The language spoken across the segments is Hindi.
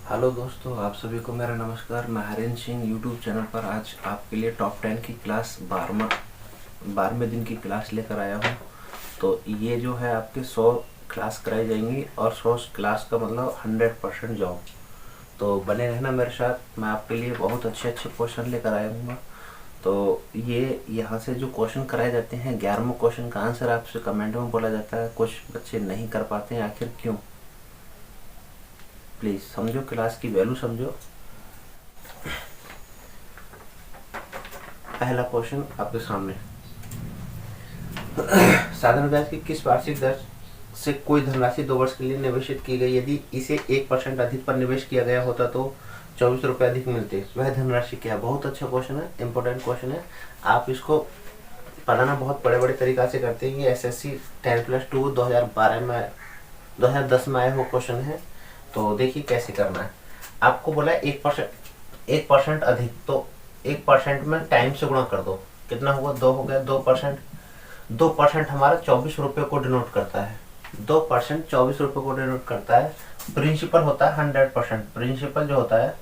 हेलो दोस्तों, आप सभी को मेरा नमस्कार। मैं हरेंद्र सिंह यूट्यूब चैनल पर आज आपके लिए टॉप 10 की क्लास 12वें दिन की क्लास लेकर आया हूँ। तो ये जो है आपके 100 क्लास कराई जाएंगी और 100 क्लास का मतलब 100% जॉब। तो बने रहना मेरे साथ, मैं आपके लिए बहुत अच्छे अच्छे क्वेश्चन लेकर आऊँगा। तो ये यहाँ से जो क्वेश्चन कराए जाते हैं, 11वें क्वेश्चन का आंसर आपसे कमेंट में बोला जाता है। कुछ बच्चे नहीं कर पाते हैं, आखिर क्यों? प्लीज़ समझो, क्लास की वैल्यू समझो। पहला क्वेश्चन आपके सामने, साधारण ब्याज की किस वार्षिक दर से कोई धनराशि 2 वर्ष के लिए निवेशित की गई, यदि इसे 1% अधिक पर निवेश किया गया होता तो 24 रुपये अधिक मिलते, वह धनराशि क्या है? बहुत अच्छा क्वेश्चन है, इंपॉर्टेंट क्वेश्चन है। आप इसको पढ़ाना बहुत बड़े बड़े तरीका से करते हैं। ये SSC 10+2 2012 में 2010 में आया हुआ क्वेश्चन है। तो देखिए कैसे करना है। आपको बोला है 1% अधिक, तो 1% में टाइम से गुणा कर दो, कितना हुआ? 2 हो गया। 2% 2% हमारा 24 रुपये को डिनोट करता है। 2% 24 रुपये को डिनोट करता है। प्रिंसिपल होता है 100%। प्रिंसिपल जो होता है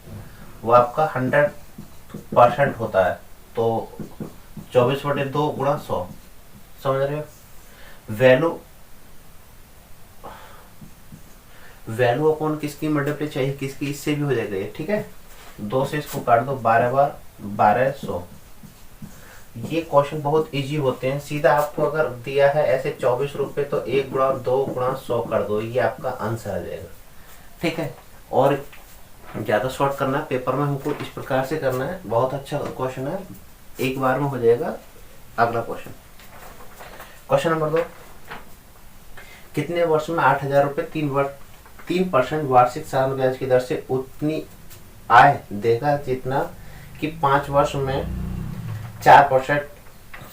वो आपका 100% होता है। तो 24/2 गुणा 100, समझ रहे हो? वैल्यू वैल्यू अपॉन किसकी मल्टीप्लाई चाहिए, किसकी? इससे भी हो जाएगा ये, ठीक है। 2 से इसको काट दो, 12 बार 1200। ये क्वेश्चन बहुत इजी होते हैं। सीधा आपको अगर दिया है ऐसे 24 रुपये, तो 1 गुणा 2 गुणा 100 कर दो, ये आपका आंसर आ जाएगा, ठीक है। और ज़्यादा शॉर्ट करना है पेपर में, हमको इस प्रकार से करना है। बहुत अच्छा क्वेश्चन है, एक बार में हो जाएगा। अगला क्वेश्चन, क्वेश्चन नंबर 2, कितने वर्ष में 8,000 रुपये 3% वार्षिक साधारण ब्याज की दर से उतनी आय देगा जितना कि 5 वर्ष में 4%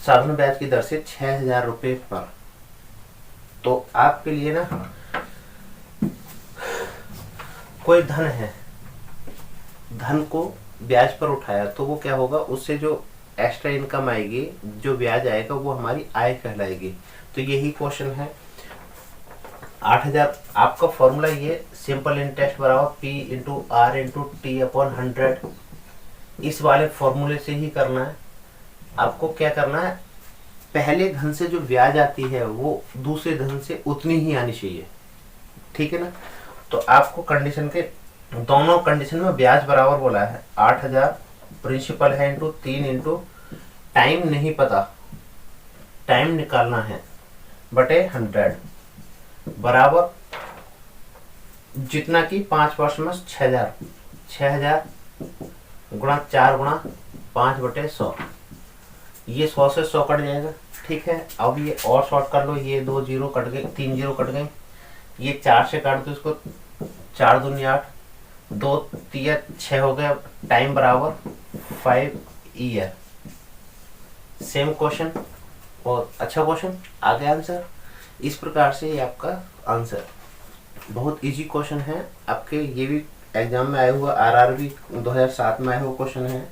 साधारण ब्याज की दर से 6,000 रुपये पर? तो आपके लिए ना, कोई धन है, धन को ब्याज पर उठाया तो वो क्या होगा, उससे जो एक्स्ट्रा इनकम आएगी, जो ब्याज आएगा, वो हमारी आय कहलाएगी। तो यही क्वेश्चन है। 8,000, आपका फॉर्मूला ये सिंपल इंटरेस्ट बराबर P/R/T/100, इस वाले फॉर्मूले से ही करना है। आपको क्या करना है, पहले धन से जो ब्याज आती है वो दूसरे धन से उतनी ही आनी चाहिए, ठीक है ना। तो आपको कंडीशन के दोनों कंडीशन में ब्याज बराबर बोला है। 8,000 प्रिंसिपल है इंटू 3 इंटू टाइम नहीं पता, टाइम निकालना है, बटे 100 बराबर जितना कि 5 वर्ष में 6,000 गुणा 4 गुणा 5/100। ये 100 से 100 कट जाएगा, ठीक है। अब ये और शॉर्ट कर लो, ये 2 जीरो कट गए, 3 जीरो कट गए। ये 4 से काट दो इसको, 4 दूनी 8, 2 3 6 हो गया। टाइम बराबर 5 ईयर। सेम क्वेश्चन, और अच्छा क्वेश्चन, आगे आंसर। इस प्रकार से ये आपका आंसर, बहुत इजी क्वेश्चन है आपके। ये भी एग्जाम में आया हुआ, RRB 2007 में आया हुआ क्वेश्चन है।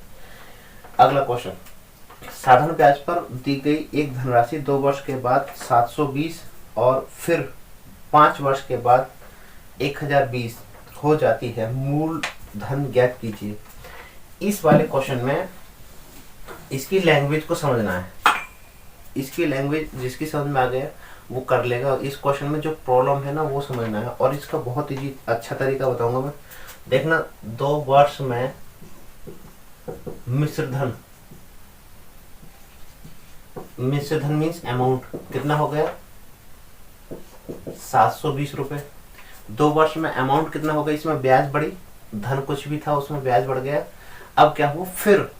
अगला क्वेश्चन, साधारण ब्याज पर दी गई एक धनराशि 2 वर्ष के बाद 720 और फिर 5 वर्ष के बाद 1020 हो जाती है, मूल धन ज्ञात कीजिए। इस वाले क्वेश्चन में इसकी लैंग्वेज को समझना है। इसकी लैंग्वेज जिसकी समझ में आ गया वो कर लेगा। इस क्वेश्चन में जो प्रॉब्लम है ना वो समझना है, और इसका बहुत ही अच्छा तरीका बताऊंगा मैं। देखना, 2 वर्ष में मिश्र धन मीन्स अमाउंट कितना हो गया? 720 रुपये। 2 वर्ष में अमाउंट कितना हो गया? इसमें ब्याज बढ़ी, धन कुछ भी था उसमें ब्याज बढ़ गया। अब क्या हुआ फिर,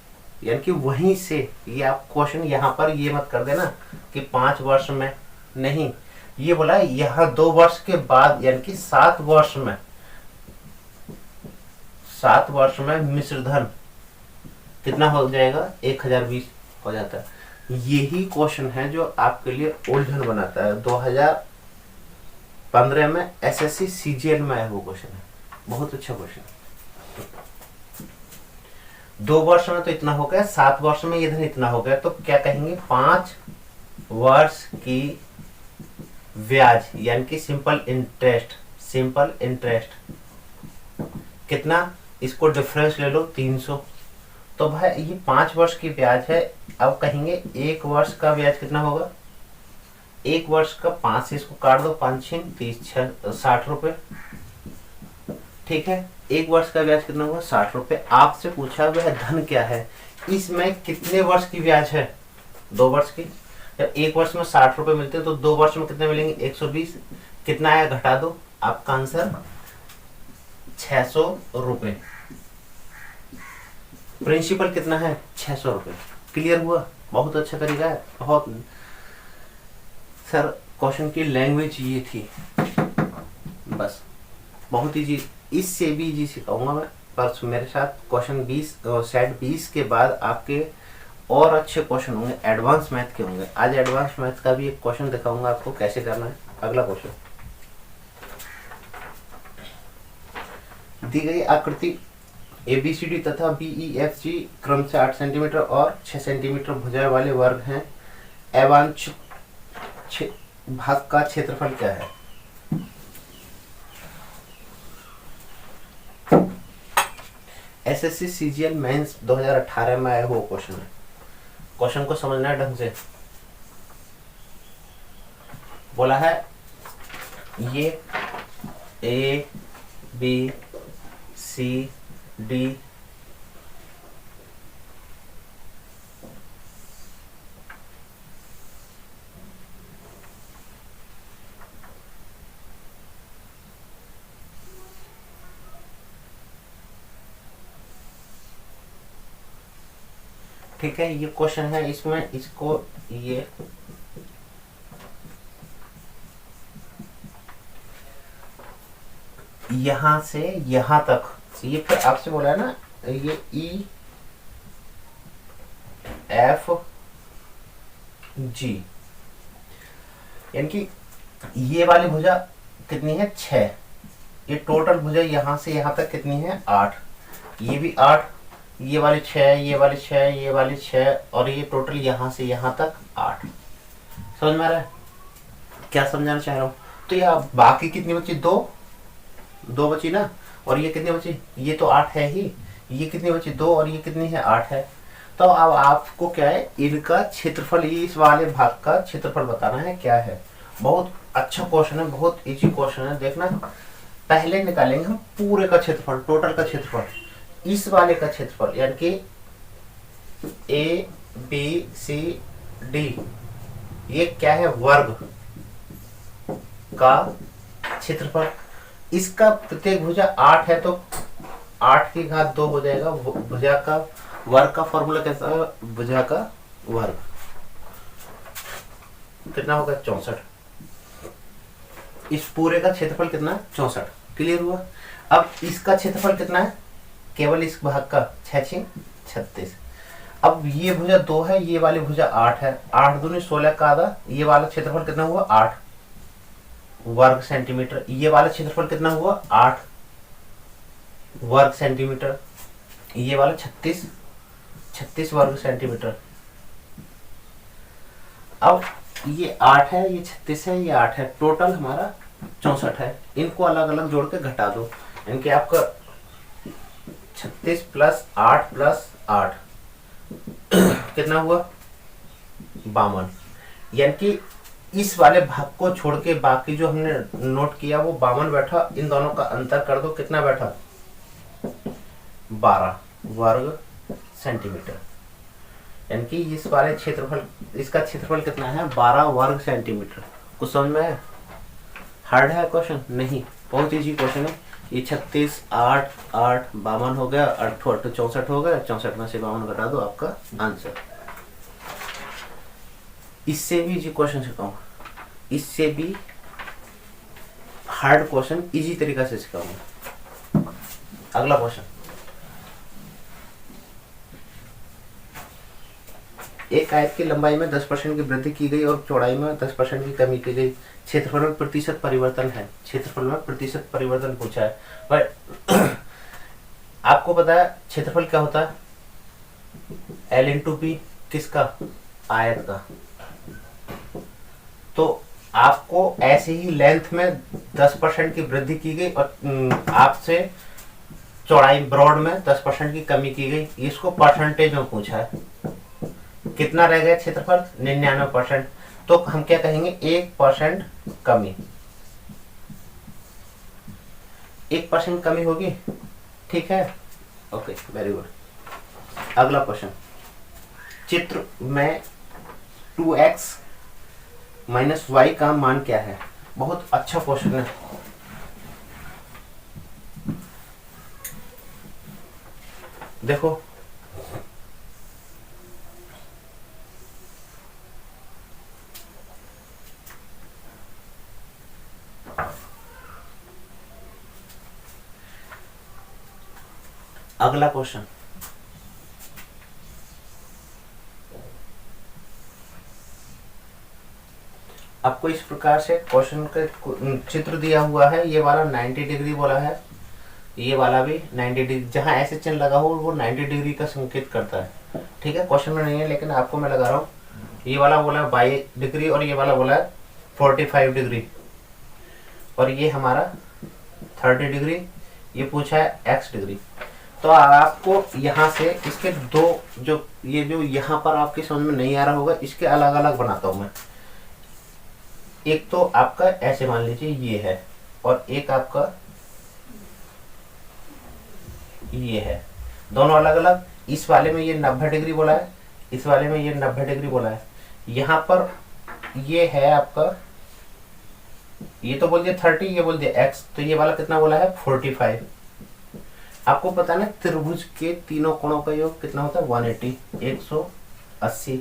यानी कि वहीं से, ये आप क्वेश्चन यहाँ पर ये मत कर देना कि 5 वर्ष में, नहीं, ये बोला यहाँ 2 वर्ष के बाद, यानी कि 7 वर्ष में मिश्र धन कितना हो जाएगा? 1020 हो जाता है। यही क्वेश्चन है जो आपके लिए उलझन बनाता है। 2015 में SSC CGL में आया हुआ क्वेश्चन है, बहुत अच्छा क्वेश्चन। 2 वर्ष में तो इतना हो गया, 7 वर्ष में ये धन इतना हो गया, तो क्या कहेंगे? 5 वर्ष की ब्याज, यानी कि सिंपल इंटरेस्ट कितना, इसको डिफरेंस ले लो 300। तो भाई ये 5 वर्ष की ब्याज है। अब कहेंगे 1 वर्ष का ब्याज कितना होगा, 1 वर्ष का 5 से इसको काट दो, 5 6 30 60 रुपए। ठीक है, 1 वर्ष का ब्याज कितना हुआ, 60 रुपए। आपसे पूछा वह धन क्या है, इसमें कितने वर्ष की ब्याज है, 2 वर्ष की। जब 1 वर्ष में 60 रुपए मिलते हैं तो 2 वर्ष में कितने मिलेंगे, 120। कितना आया घटा दो, आपका आंसर 600 रुपए। प्रिंसिपल कितना है, 600 रुपए। क्लियर हुआ, बहुत अच्छा तरीका है। बहुत सर क्वेश्चन की लैंग्वेज ये थी, बस बहुत इजी, इससे भी इजी सिखाऊंगा मैं। पर मेरे साथ क्वेश्चन 20 सेट 20 के बाद आपके और अच्छे क्वेश्चन होंगे, एडवांस मैथ के होंगे। आज एडवांस मैथ का भी एक क्वेश्चन दिखाऊंगा आपको कैसे करना है। अगला क्वेश्चन, दी गई आकृति ABCD तथा BEFG क्रम से 8 सेंटीमीटर और 6 सेंटीमीटर भुजाएं वाले वर्ग हैं। अवांछित भाग का क्षेत्रफल क्या है। SSC CGL मेंस 2018 में आया हुआ क्वेश्चन है। क्वेश्चन को समझना है ढंग से। बोला है ये A B C D ठीक है, ये क्वेश्चन है। इसमें इसको ये यहां से यहां तक, ये फिर आपसे बोला है ना, ये EFG, यानी कि ये वाली भुजा कितनी है, 6। ये टोटल भुजा यहां से यहां तक कितनी है, 8। ये भी 8, ये वाली 6, ये वाली 6, ये वाली 6, और ये टोटल यहां से यहां तक 8। समझ में आ रहा है क्या समझाना चाह रहा हूं। तो यह बाकी कितनी बची, 2 बची ना, और ये कितनी बची, ये तो 8 है ही। ये कितनी बची, 2, और ये कितनी है, 8 है। तो अब आपको क्या है, इनका क्षेत्रफल, इस वाले भाग का क्षेत्रफल बताना है क्या है। बहुत अच्छा क्वेश्चन है, बहुत इजी क्वेश्चन है। देखना, पहले निकालेंगे हम पूरे का क्षेत्रफल, टोटल का क्षेत्रफल, इस वाले का क्षेत्रफल, यानी कि ABCD, ये क्या है, वर्ग का क्षेत्रफल। इसका प्रत्येक भुजा 8 है तो 8 की घात 2 हो जाएगा। भुजा का वर्ग का फॉर्मूला कैसा है, भुजा का वर्ग कितना होगा, 64। इस पूरे का क्षेत्रफल कितना, 64। क्लियर हुआ। अब इसका क्षेत्रफल कितना है, केवल इस भाग का, 6 6 36। अब ये भुजा 2 है, ये वाली भुजा 8 है। 8 दूनी 16 का आधा, ये वाला क्षेत्रफल कितना हुआ, 8 वर्ग सेंटीमीटर। ये वाला क्षेत्रफल कितना हुआ, 8 वर्ग सेंटीमीटर। ये वाला 36 वर्ग सेंटीमीटर। अब ये 8 है, ये 36 है, ये 8 है, टोटल हमारा 64 है। इनको अलग अलग जोड़ के घटा दो, यानी कि आपका 36 + 8 + 8 कितना हुआ, 52। यानी कि इस वाले भाग को छोड़ के बाकी जो हमने नोट किया वो 52 बैठा। इन दोनों का अंतर कर दो, कितना बैठा, 12 वर्ग सेंटीमीटर। यानी कि इस वाले क्षेत्रफल, इसका क्षेत्रफल कितना है, 12 वर्ग सेंटीमीटर। कुछ समझ में है, हार्ड है क्वेश्चन नहीं, बहुत इजी क्वेश्चन है। ये 36 8 8 52 हो गया, 8 8 64 हो गया, 64 में से 52 घटा दो, आपका आंसर। इससे भी इजी क्वेश्चन सिखाऊंगा, इससे भी हार्ड क्वेश्चन इजी तरीका से सिखाऊंगा। अगला क्वेश्चन, एक आयत की लंबाई में 10% की वृद्धि की गई और चौड़ाई में 10% की कमी की गई। क्षेत्रफल में प्रतिशत परिवर्तन है, क्षेत्रफल में प्रतिशत परिवर्तन पूछा है। बट आपको पता है क्षेत्रफल क्या होता है, L/P, किसका, आयत का। तो आपको ऐसे ही लेंथ में 10% की वृद्धि की गई और आपसे चौड़ाई ब्रॉड में 10% की कमी की गई, इसको परसेंटेज में पूछा है, कितना रह गया क्षेत्रफल 99%, तो हम क्या कहेंगे 1% कमी, 1% कमी होगी, ठीक है, ओके वेरी गुड। अगला क्वेश्चन, चित्र में 2x माइनस वाई का मान क्या है, बहुत अच्छा क्वेश्चन है। देखो अगला क्वेश्चन, आपको इस प्रकार से क्वेश्चन का चित्र दिया हुआ है, ये वाला 90 डिग्री बोला है, ये वाला भी 90 डिग्री, जहां ऐसे चिन्ह लगा हो वो 90 डिग्री का संकेत करता है, ठीक है, क्वेश्चन में नहीं है लेकिन आपको मैं लगा रहा हूँ। ये वाला बोला है 22 डिग्री और ये वाला बोला है 45 डिग्री, और ये हमारा 30 डिग्री, ये पूछा है x डिग्री। तो आपको यहाँ से इसके दो जो यहाँ पर आपके समझ में नहीं आ रहा होगा, इसके अलग अलग बनाता हूँ मैं। एक तो आपका ऐसे मान लीजिए ये है, और एक आपका ये है, दोनों अलग अलग। इस वाले में ये 90 डिग्री बोला है, इस वाले में ये 90 डिग्री बोला है। यहाँ पर ये है आपका, ये तो बोल दिया 30, ये बोल दिया x, तो ये वाला कितना बोला है 45। आपको पता ना त्रिभुज के तीनों कोणों का योग कितना होता है 180, 180।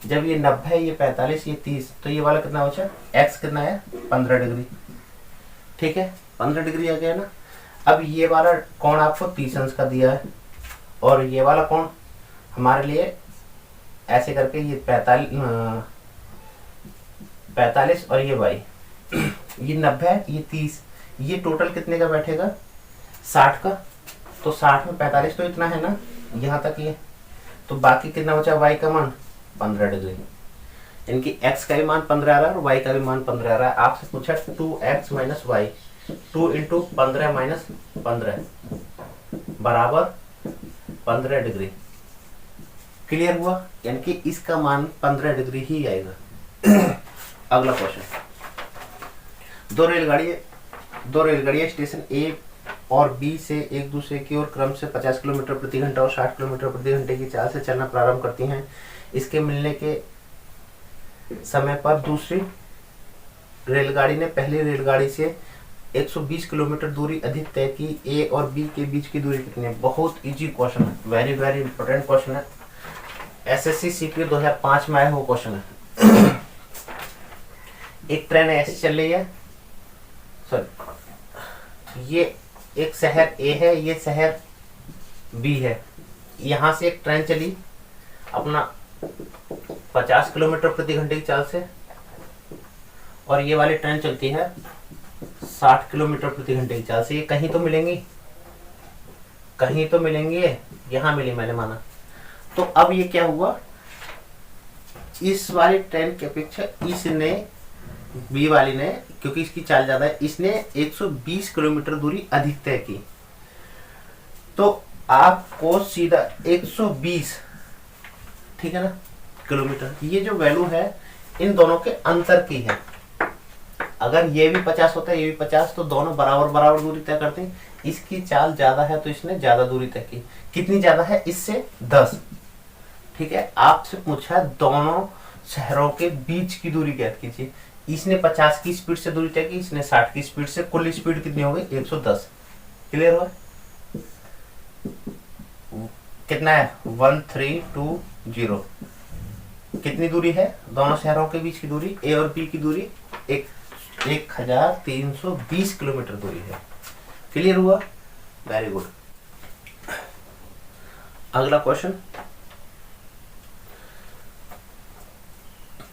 जब ये 90 है, ये 45, ये 30, तो ये वाला कितना बचा, x कितना है 15 डिग्री, ठीक है, 15 डिग्री आ गया ना। अब ये वाला कोण आपको 30 अंश का दिया है, और ये वाला कोण हमारे लिए ऐसे करके ये 45 और ये y, ये 90 है, ये 30, ये टोटल कितने का बैठेगा 60 का। तो 60 में 45 तो इतना है ना, यहाँ तक ये, तो बाकी कितना बचा y का मान 15 डिग्री, इनकी x का भी मान 15 आ रहा है और y का भी मान 15 आ रहा है। आपसे पूछा 2x minus Y, 2 into 15 minus 15 बराबर 15 डिग्री। क्लियर हुआ, यानी कि इसका मान 15 डिग्री ही आएगा। अगला क्वेश्चन, दो रेलगाड़ियां स्टेशन ए और बी से एक दूसरे की ओर क्रम से 50 किलोमीटर प्रति घंटा और 60 किलोमीटर प्रति घंटे की चाल से चलना प्रारंभ करती हैं। इसके मिलने के समय पर दूसरी रेलगाड़ी ने पहली रेलगाड़ी से 120 किलोमीटर दूरी अधिक तय की, ए और बी के बीच की दूरी कितनी है। बहुत इजी क्वेश्चन है, वेरी वेरी इंपॉर्टेंट क्वेश्चन है, एसएससी सीपीओ 2005 में आया हुआ क्वेश्चन है। एक ट्रेन ऐसे चल रही है, सॉरी, ये एक शहर ए है, ये शहर बी है, यहां से एक ट्रेन चली अपना 50 किलोमीटर प्रति घंटे की चाल से, और ये वाली ट्रेन चलती है 60 किलोमीटर प्रति घंटे की चाल से। ये कहीं तो मिलेंगी, कहीं तो मिलेंगी, यहां मिली मैंने माना। तो अब ये क्या हुआ, इस वाली ट्रेन की अपेक्षा इसने, बी वाली ने, क्योंकि इसकी चाल ज्यादा है, इसने 120 किलोमीटर दूरी अधिक तय की। तो आपको सीधा 120, ठीक है ना, किलोमीटर, ये जो वैल्यू है इन दोनों के अंतर की है। अगर ये भी 50 होता है, ये भी 50, तो दोनों बराबर बराबर दूरी तय करते हैं। इसकी चाल ज्यादा है तो इसने ज्यादा दूरी तय की। कितनी ज्यादा है, इससे 10, ठीक है। आपसे पूछा दोनों शहरों के बीच की दूरी ज्ञात कीजिए। इसने 50 की स्पीड से दूरी तय की, इसने 60 की स्पीड से, कुल स्पीड कितनी हो गई 110। क्लियर हुआ, कितना है 1320। कितनी दूरी है दोनों शहरों के बीच की दूरी, ए और बी की दूरी 1320 किलोमीटर दूरी है। क्लियर हुआ, वेरी गुड। अगला क्वेश्चन,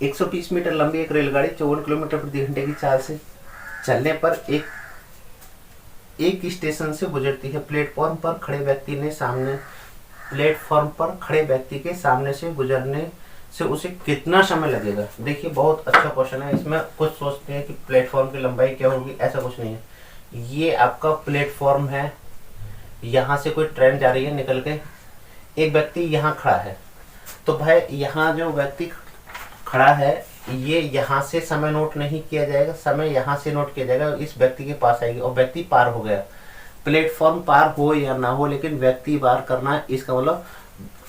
130 मीटर लंबी एक रेलगाड़ी 54 किलोमीटर प्रति घंटे की चाल से चलने पर एक स्टेशन से गुजरती है। प्लेटफॉर्म पर खड़े व्यक्ति के सामने से गुजरने से उसे कितना समय लगेगा। देखिए बहुत अच्छा क्वेश्चन है। इसमें कुछ सोचते हैं कि प्लेटफॉर्म की लंबाई क्या होगी, ऐसा कुछ नहीं है। ये आपका प्लेटफॉर्म है, यहाँ से कोई ट्रेन जा रही है निकल के, एक व्यक्ति यहाँ खड़ा है, तो भाई यहाँ जो व्यक्ति खड़ा है ये यहाँ से समय नोट नहीं किया जाएगा, समय यहाँ से नोट किया जाएगा, इस व्यक्ति के पास आएगी और व्यक्ति पार हो गया। प्लेटफॉर्म पार हो या ना हो लेकिन व्यक्ति पार करना है, इसका मतलब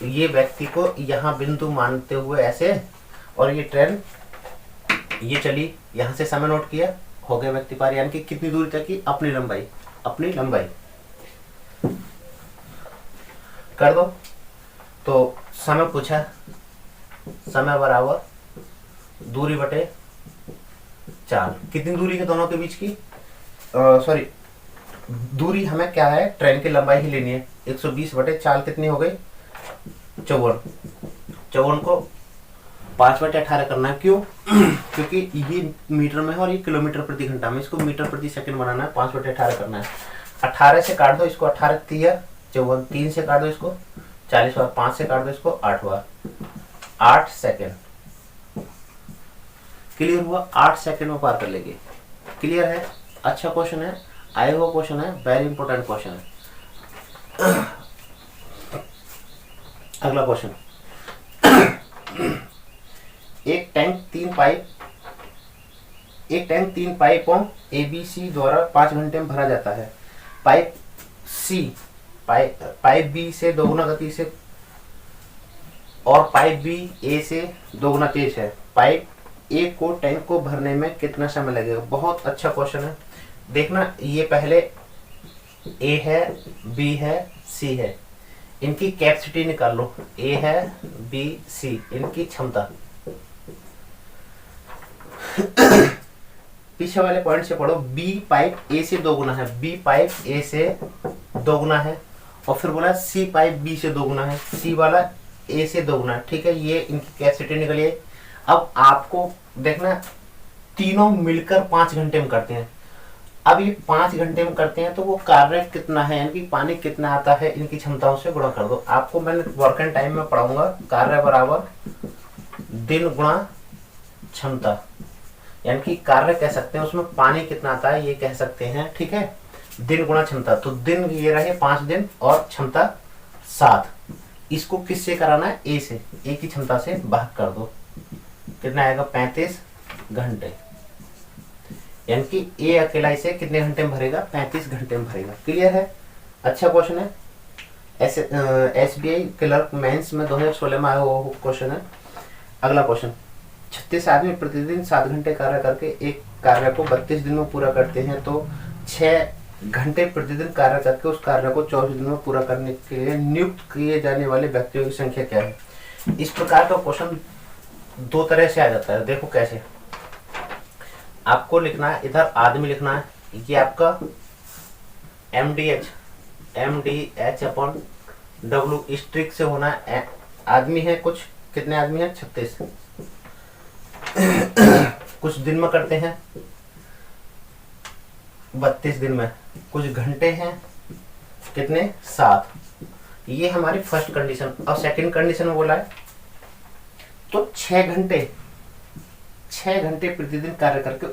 ये व्यक्ति को यहाँ बिंदु मानते हुए ऐसे, और ये ट्रेन ये चली, यहाँ से समय नोट किया, हो गया व्यक्ति पार। यानी कि कितनी दूरी तक की, अपनी लंबाई, अपनी लंबाई कर दो। तो समय पूछा, समय बराबर दूरी बटे चाल, कितनी दूरी है दोनों के बीच की, सॉरी दूरी हमें क्या है, ट्रेन की लंबाई ही लेनी है। 120 बटे चाल कितनी हो गई, 54। 54 को 5/18 करना है, क्यों क्योंकि ये मीटर में है और ये किलोमीटर प्रति घंटा में, इसको मीटर प्रति सेकंड बनाना है, 5/18 करना है। 18 से काट दो इसको, 18 3 54, 3 से काट दो इसको 40 बार, 5 से काट दो इसको 8 बार, 8 सेकेंड। क्लियर हुआ, 8 सेकेंड में पार कर लेंगे। क्लियर है, अच्छा क्वेश्चन है, आया हुआ क्वेश्चन है, वेरी इंपॉर्टेंट क्वेश्चन है। अगला क्वेश्चन, एक टैंक तीन पाइपों ABC द्वारा 5 घंटे में भरा जाता है। पाइप बी से दोगुना गति से और पाइप बी ए से दोगुना तेज है। पाइप ए को टैंक को भरने में कितना समय लगेगा। बहुत अच्छा क्वेश्चन है, देखना ये पहले ए है, बी है, सी है, इनकी कैपेसिटी निकाल लो। ए है, बी, सी, इनकी क्षमता। पीछे वाले पॉइंट से पढ़ो, बी पाइप ए से दोगुना है, बी पाइप ए से दोगुना है, और फिर बोला सी पाइप बी से दोगुना है, सी वाला ए से दोगुना है। ठीक है, ये इनकी कैपेसिटी निकली है। अब आपको देखना तीनों मिलकर 5 घंटे में करते हैं। अब ये 5 घंटे में करते हैं तो वो कार्य कितना है, यानी कि पानी कितना आता है, इनकी क्षमताओं से गुणा कर दो। आपको मैंने वर्क एंड टाइम में पढ़ाऊंगा, कार्य बराबर दिन गुणा क्षमता, यानी कि कार्य कह सकते हैं, उसमें पानी कितना आता है ये कह सकते हैं। ठीक है, दिन गुणा क्षमता, तो दिन ये रहे 5 दिन और क्षमता 7। इसको किससे कराना है, ए से, ए की क्षमता से भाग कर दो, कितना आएगा 35 घंटे। यानी कि ए अकेला इसे कितने घंटे में भरेगा, 35 घंटे में भरेगा। क्लियर है, अच्छा क्वेश्चन है, SBI क्लर्क मेंस में 2016 में आया हुआ क्वेश्चन है। अगला क्वेश्चन, 36 आदमी प्रतिदिन 7 घंटे कार्य करके एक कार्य को 32 दिन में पूरा करते हैं, तो 6 घंटे प्रतिदिन कार्य करके उस कार्य को 24 दिन में पूरा करने के लिए नियुक्त किए जाने वाले व्यक्तियों की संख्या क्या है। इस प्रकार का क्वेश्चन 2 तरह से आ जाता है। देखो कैसे, आपको लिखना है, इधर आदमी लिखना है, ये आपका MDH अपॉन W स्ट्रिक से होना है। आदमी है कुछ, कितने आदमी है, 36। कुछ दिन में करते हैं 32 दिन में, कुछ घंटे हैं कितने, 7। ये हमारी फर्स्ट कंडीशन। और सेकंड कंडीशन में बोला है तो 6 घंटे प्रतिदिन कार्य करके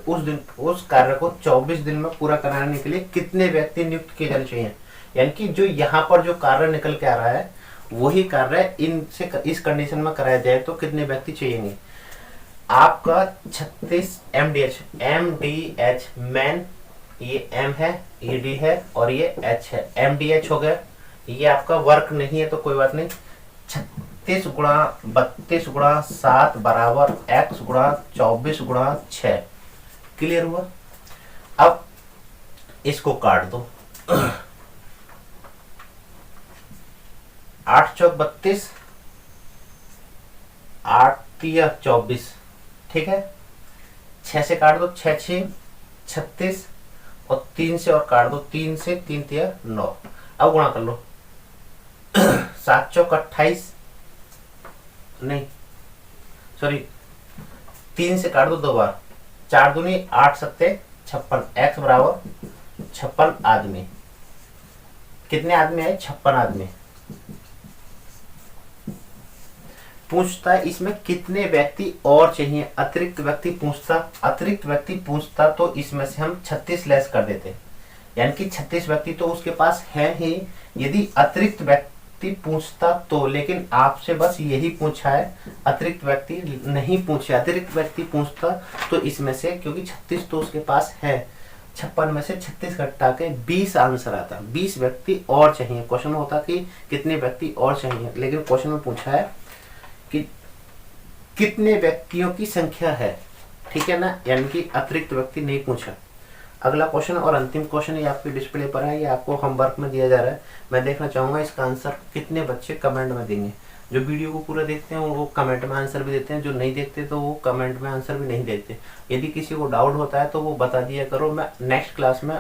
उस कार्य को 24 दिन में पूरा कराने के लिए कितने व्यक्ति नियुक्त किए जाने चाहिए। यानी कि जो यहाँ पर जो कार्य निकल के आ रहा है वही कार्य इनसे इस कंडीशन में कराया जाए तो कितने व्यक्ति चाहिए। आपका 36 MDH मैन, ये M है, ये D है और ये H है, MDH हो गया। ये आपका वर्क नहीं है तो कोई बात नहीं, 36 गुणा 32 गुणा 7 बराबर X गुणा 24 गुणा 6। क्लियर हुआ। अब इसको काट दो, 8 चौक 32, 8 तिया 24। ठीक है, 6 से काट दो, 6 6 36 और 3 से और काट दो, 3 से 3 तिया 9। अब गुणा कर लो, 7 चौक 28, नहीं सॉरी 3 से काट दो 2 बार, 4 दूनी 8 सत्ते 56। X बराबर 56 आदमी। कितने आदमी है, 56 आदमी। पूछता है इसमें कितने व्यक्ति और चाहिए, अतिरिक्त व्यक्ति पूछता तो इसमें से हम 36 लेस कर देते, यानी कि 36 व्यक्ति तो उसके पास है ही, यदि अतिरिक्त व्यक्ति पूछता तो, लेकिन आपसे बस यही पूछा है, अतिरिक्त व्यक्ति नहीं पूछा। अतिरिक्त व्यक्ति पूछता तो इसमें से, क्योंकि 36 तो उसके पास है, 56 में से 36 घटा के 20 आंसर आता। 20 व्यक्ति और चाहिए। क्वेश्चन होता कि कितने व्यक्ति और चाहिए, लेकिन क्वेश्चन में पूछा है कि कितने व्यक्तियों की संख्या है, ठीक है ना, यानी कि अतिरिक्त व्यक्ति नहीं पूछा। अगला क्वेश्चन और अंतिम क्वेश्चन ये आपके डिस्प्ले पर है, ये आपको होमवर्क में दिया जा रहा है। मैं देखना चाहूंगा इसका आंसर कितने बच्चे कमेंट में देंगे। जो वीडियो को पूरा देखते हैं वो कमेंट में आंसर भी देते हैं, जो नहीं देखते तो वो कमेंट में आंसर भी नहीं देते। यदि किसी को डाउट होता है तो वो बता दिया करो, मैं नेक्स्ट क्लास में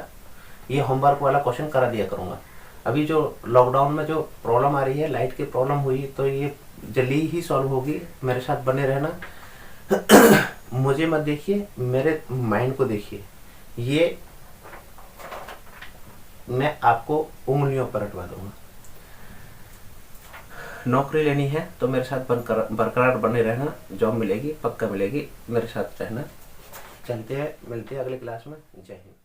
ये होमवर्क वाला क्वेश्चन करा दिया करूँगा। अभी जो लॉकडाउन में जो प्रॉब्लम आ रही है, लाइट की प्रॉब्लम हुई, तो ये जल्दी ही सॉल्व होगी। मेरे साथ बने रहना। मुझे मत देखिए, मेरे माइंड को देखिए। ये मैं आपको उंगलियों पर रटवा दूंगा। नौकरी लेनी है तो मेरे साथ बरकरार बने रहना। जॉब मिलेगी, पक्का मिलेगी, मेरे साथ रहना। चलते हैं, मिलते हैं अगले क्लास में। जय हिंद।